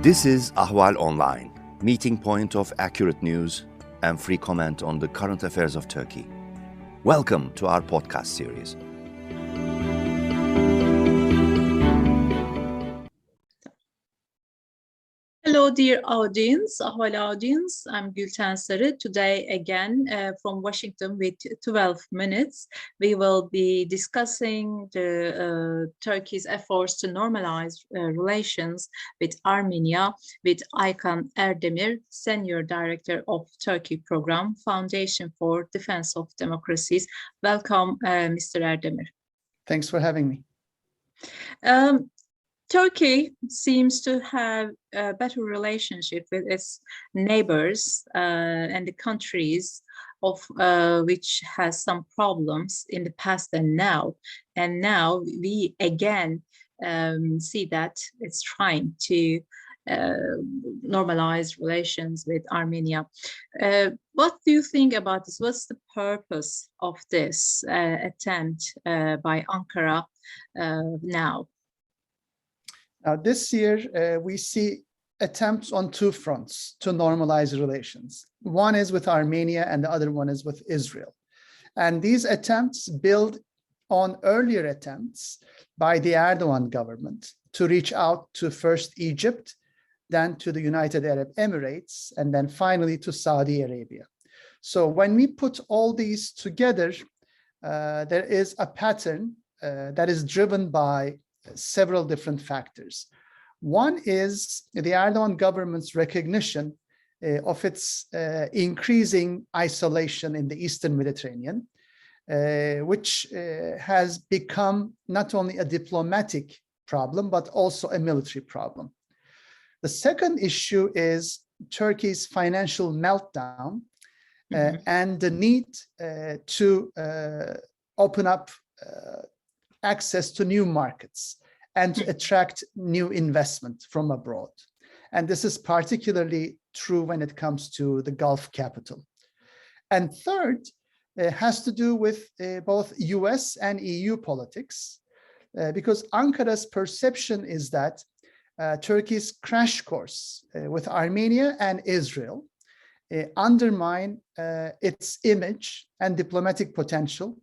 This is Ahval Online, meeting point of accurate news and free comment on the current affairs of Turkey. Welcome to our podcast series. Hello, dear audience, Ahval audience. I'm Gülten Sarı. Today, again, from Washington with 12 minutes, we will be discussing Turkey's efforts to normalize relations with Armenia with Aykan Erdemir, Senior Director of Turkey Program, Foundation for Defence of Democracies. Welcome, Mr. Erdemir. Thanks for having me. Turkey seems to have a better relationship with its neighbors and the countries of which has some problems in the past and now. And now we again see that it's trying to normalize relations with Armenia. What do you think about this? What's the purpose of this attempt by Ankara now? Now, this year, we see attempts on two fronts to normalize relations. One is with Armenia and the other one is with Israel. And these attempts build on earlier attempts by the Erdoğan government to reach out to first Egypt, then to the United Arab Emirates, and then finally to Saudi Arabia. So when we put all these together, there is a pattern that is driven by several different factors. One is the Erdoğan government's recognition of its increasing isolation in the Eastern Mediterranean, which has become not only a diplomatic problem, but also a military problem. The second issue is Turkey's financial meltdown and the need to open up access to new markets and to attract new investment from abroad. And this is particularly true when it comes to the Gulf capital. And third, has to do with both US and EU politics, because Ankara's perception is that Turkey's crash course with Armenia and Israel undermine its image and diplomatic potential,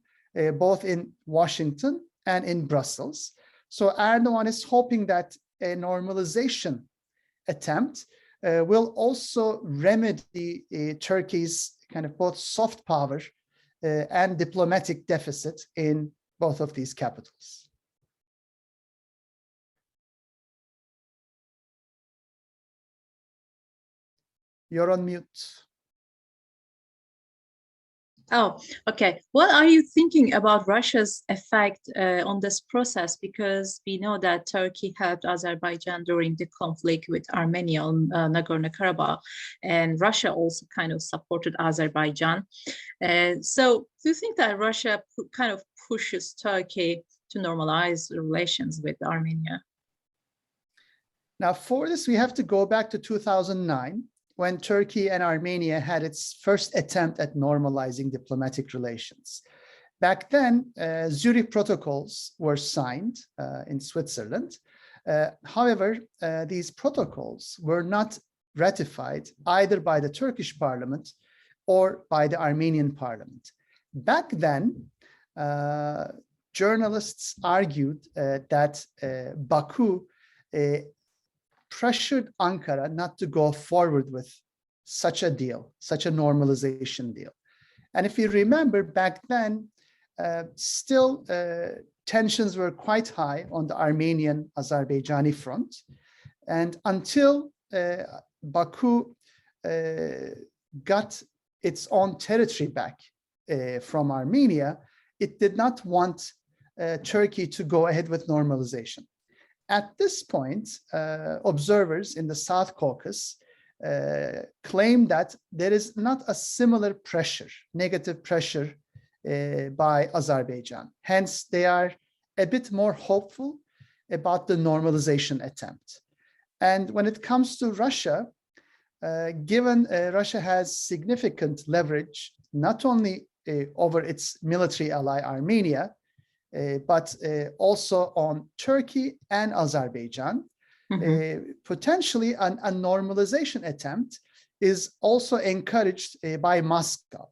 both in Washington and in Brussels. So Erdoğan is hoping that a normalization attempt will also remedy Turkey's kind of both soft power and diplomatic deficit in both of these capitals. You're on mute. Oh, okay. What are you thinking about Russia's effect on this process? Because we know that Turkey helped Azerbaijan during the conflict with Armenia on Nagorno-Karabakh, and Russia also kind of supported Azerbaijan. So do you think that Russia kind of pushes Turkey to normalize relations with Armenia? Now, for this, we have to go back to 2009. When Turkey and Armenia had its first attempt at normalizing diplomatic relations. Back then, Zurich protocols were signed in Switzerland. However, these protocols were not ratified either by the Turkish parliament or by the Armenian parliament. Back then, journalists argued that Baku pressured Ankara not to go forward with such a deal, such a normalization deal. And if you remember back then, still tensions were quite high on the Armenian-Azerbaijani front. And until Baku got its own territory back from Armenia, it did not want Turkey to go ahead with normalization. At this point, observers in the South Caucasus claim that there is not a similar pressure, negative pressure by Azerbaijan. Hence, they are a bit more hopeful about the normalization attempt. And when it comes to Russia, given Russia has significant leverage, not only over its military ally Armenia, but also on Turkey and Azerbaijan, Potentially a normalization attempt is also encouraged by Moscow.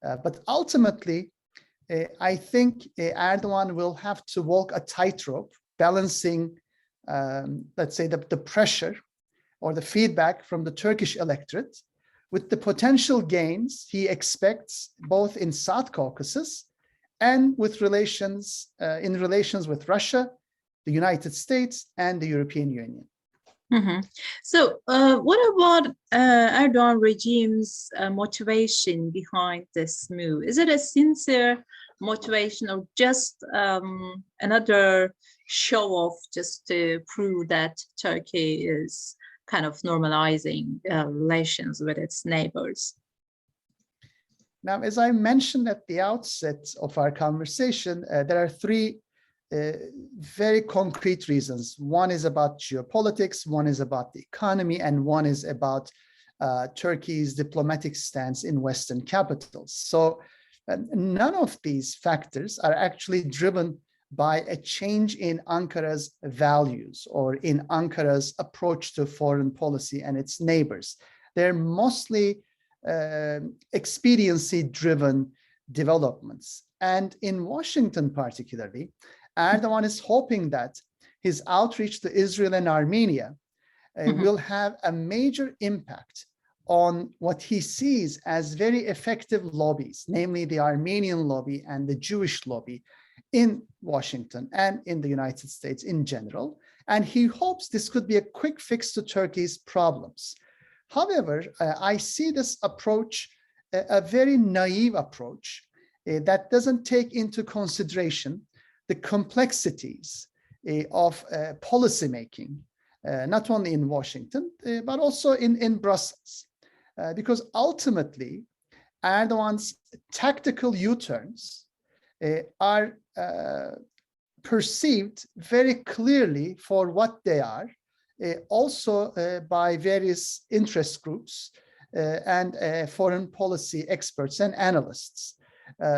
But ultimately, I think Erdogan will have to walk a tightrope, balancing, let's say, the pressure or the feedback from the Turkish electorate with the potential gains he expects both in South Caucasus and with relations with Russia, the United States, and the European Union. So what about Erdogan regime's motivation behind this move? Is it a sincere motivation or just another show off just to prove that Turkey is kind of normalizing relations with its neighbors? Now, as I mentioned at the outset of our conversation, there are three very concrete reasons. One is about geopolitics, one is about the economy, and one is about Turkey's diplomatic stance in Western capitals. So none of these factors are actually driven by a change in Ankara's values or in Ankara's approach to foreign policy and its neighbors. They're mostly expediency-driven developments. And in Washington particularly, Erdogan is hoping that his outreach to Israel and Armenia will have a major impact on what he sees as very effective lobbies, namely the Armenian lobby and the Jewish lobby in Washington and in the United States in general. And he hopes this could be a quick fix to Turkey's problems. However, I see this approach a very naive approach that doesn't take into consideration the complexities of policymaking, not only in Washington, but also in Brussels. Because ultimately, Erdogan's tactical U-turns are perceived very clearly for what they are, also by various interest groups and foreign policy experts and analysts.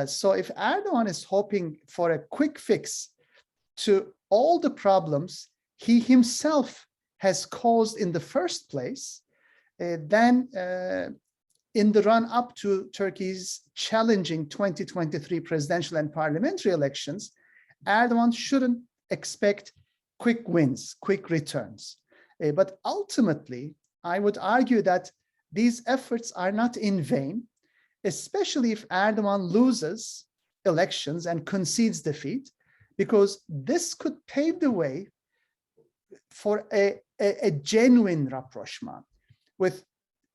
So if Erdogan is hoping for a quick fix to all the problems he himself has caused in the first place, then in the run-up to Turkey's challenging 2023 presidential and parliamentary elections, Erdogan shouldn't expect quick wins, quick returns. But ultimately, I would argue that these efforts are not in vain, especially if Erdogan loses elections and concedes defeat, because this could pave the way for a genuine rapprochement with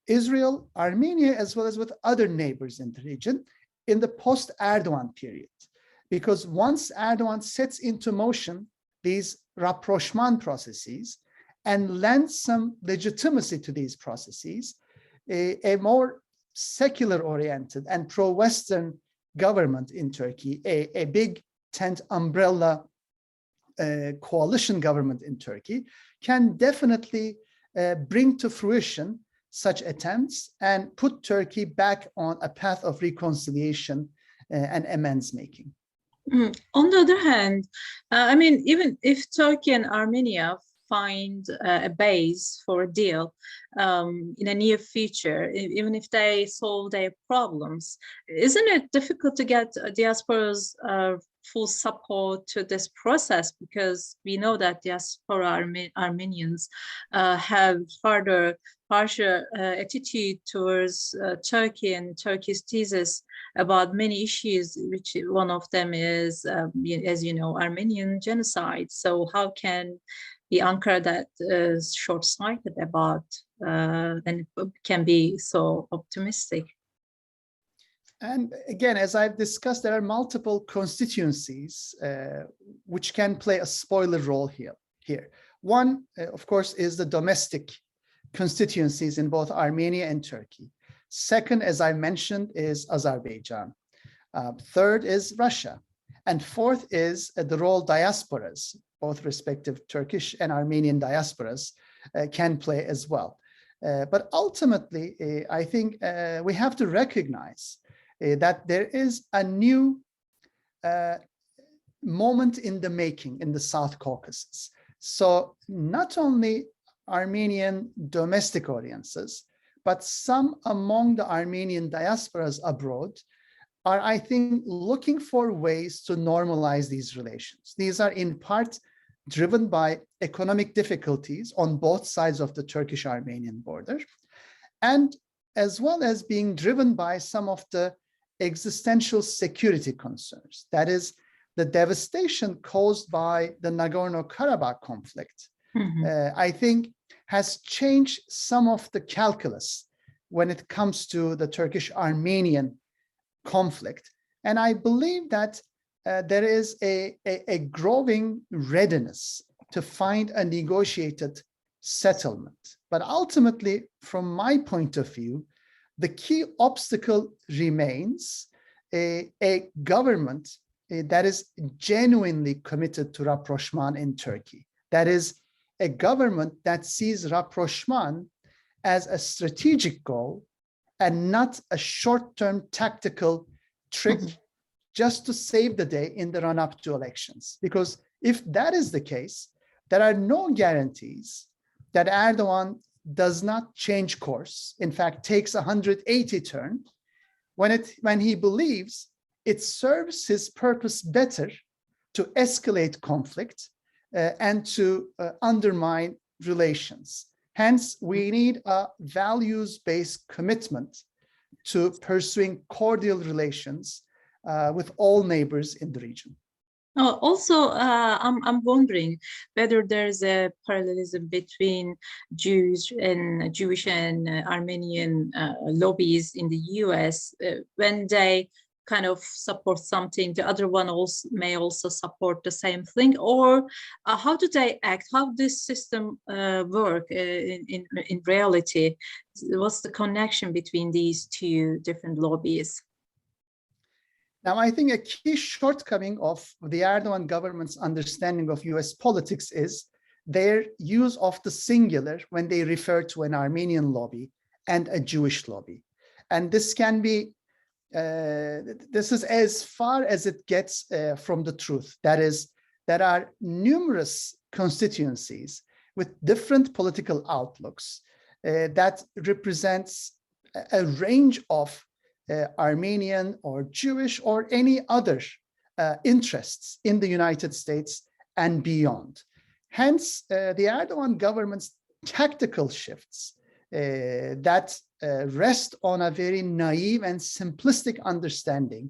Israel, Armenia, as well as with other neighbors in the region in the post-Erdogan period. Because once Erdogan sets into motion these rapprochement processes and lends some legitimacy to these processes, a more secular-oriented and pro-Western government in Turkey, a big tent umbrella coalition government in Turkey, can definitely bring to fruition such attempts and put Turkey back on a path of reconciliation and amends making. On the other hand, I mean, even if Turkey and Armenia find a base for a deal in a near future, even if they solve their problems, isn't it difficult to get diaspora's full support to this process? Because we know that diaspora Armenians have harsher attitude towards Turkey and Turkey's thesis about many issues, which one of them is, as you know, Armenian genocide. So how can the Ankara that is short-sighted about and can be so optimistic? And again, as I've discussed, there are multiple constituencies which can play a spoiler role here. One, of course, is the domestic constituencies in both Armenia and Turkey. Second, as I mentioned, is Azerbaijan. Third is Russia. And fourth is the role diasporas, both respective Turkish and Armenian diasporas, can play as well. But ultimately, I think we have to recognize that there is a new moment in the making in the South Caucasus. So not only Armenian domestic audiences, but some among the Armenian diasporas abroad are, I think, looking for ways to normalize these relations. These are in part driven by economic difficulties on both sides of the Turkish-Armenian border, and as well as being driven by some of the existential security concerns. That is, the devastation caused by the Nagorno-Karabakh conflict, I think, has changed some of the calculus when it comes to the Turkish-Armenian conflict. And I believe that there is a growing readiness to find a negotiated settlement. But ultimately, from my point of view, the key obstacle remains a government that is genuinely committed to rapprochement in Turkey. That is, a government that sees rapprochement as a strategic goal and not a short-term tactical trick just to save the day in the run-up to elections. Because if that is the case, there are no guarantees that Erdoğan does not change course, in fact, takes a 180 turn, when he believes it serves his purpose better to escalate conflict and to undermine relations. Hence, we need a values-based commitment to pursuing cordial relations with all neighbors in the region. Also, I'm wondering whether there's a parallelism between Jewish and Armenian lobbies in the US when they kind of support something, the other one also may also support the same thing, or how do they act? How this system work in reality? What's the connection between these two different lobbies? Now, I think a key shortcoming of the Erdoğan government's understanding of US politics is their use of the singular when they refer to an Armenian lobby and a Jewish lobby. And this can be, this is as far as it gets from the truth. That is, there are numerous constituencies with different political outlooks that represents a range of Armenian or Jewish or any other interests in the United States and beyond. Hence, the Erdoğan government's tactical shifts that rest on a very naive and simplistic understanding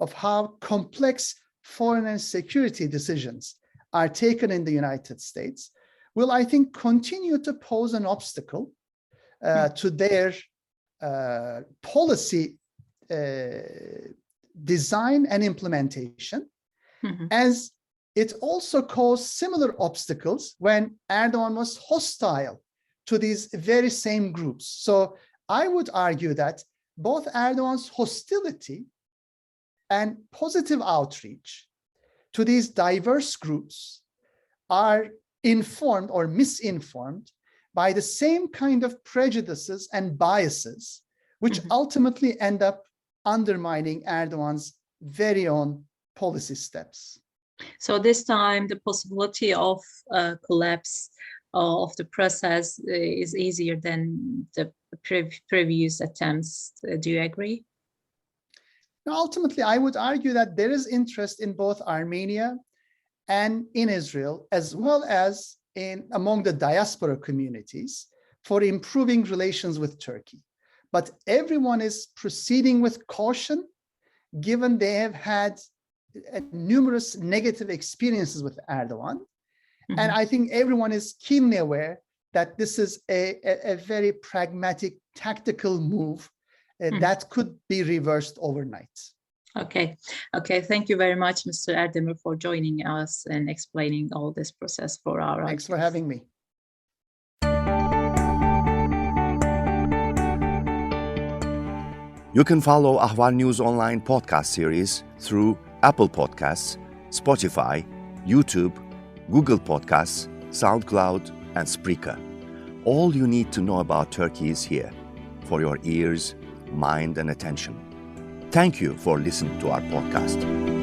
of how complex foreign and security decisions are taken in the United States will, I think, continue to pose an obstacle to their policy design and implementation, as it also caused similar obstacles when Erdoğan was hostile to these very same groups. So I would argue that both Erdoğan's hostility and positive outreach to these diverse groups are informed or misinformed by the same kind of prejudices and biases, which ultimately end up undermining Erdoğan's very own policy steps. So this time, the possibility of collapse of the process is easier than the previous attempts. Do you agree? Now, ultimately, I would argue that there is interest in both Armenia and in Israel, as well as among the diaspora communities, for improving relations with Turkey. But everyone is proceeding with caution, given they have had numerous negative experiences with Erdoğan. And I think everyone is keenly aware that this is a very pragmatic, tactical move that could be reversed overnight. Okay. Thank you very much, Mr. Erdemir, for joining us and explaining all this process for our audience. Thanks for having me. You can follow Ahval News Online podcast series through Apple Podcasts, Spotify, YouTube, Google Podcasts, SoundCloud, and Spreaker. All you need to know about Turkey is here, for your ears, mind, and attention. Thank you for listening to our podcast.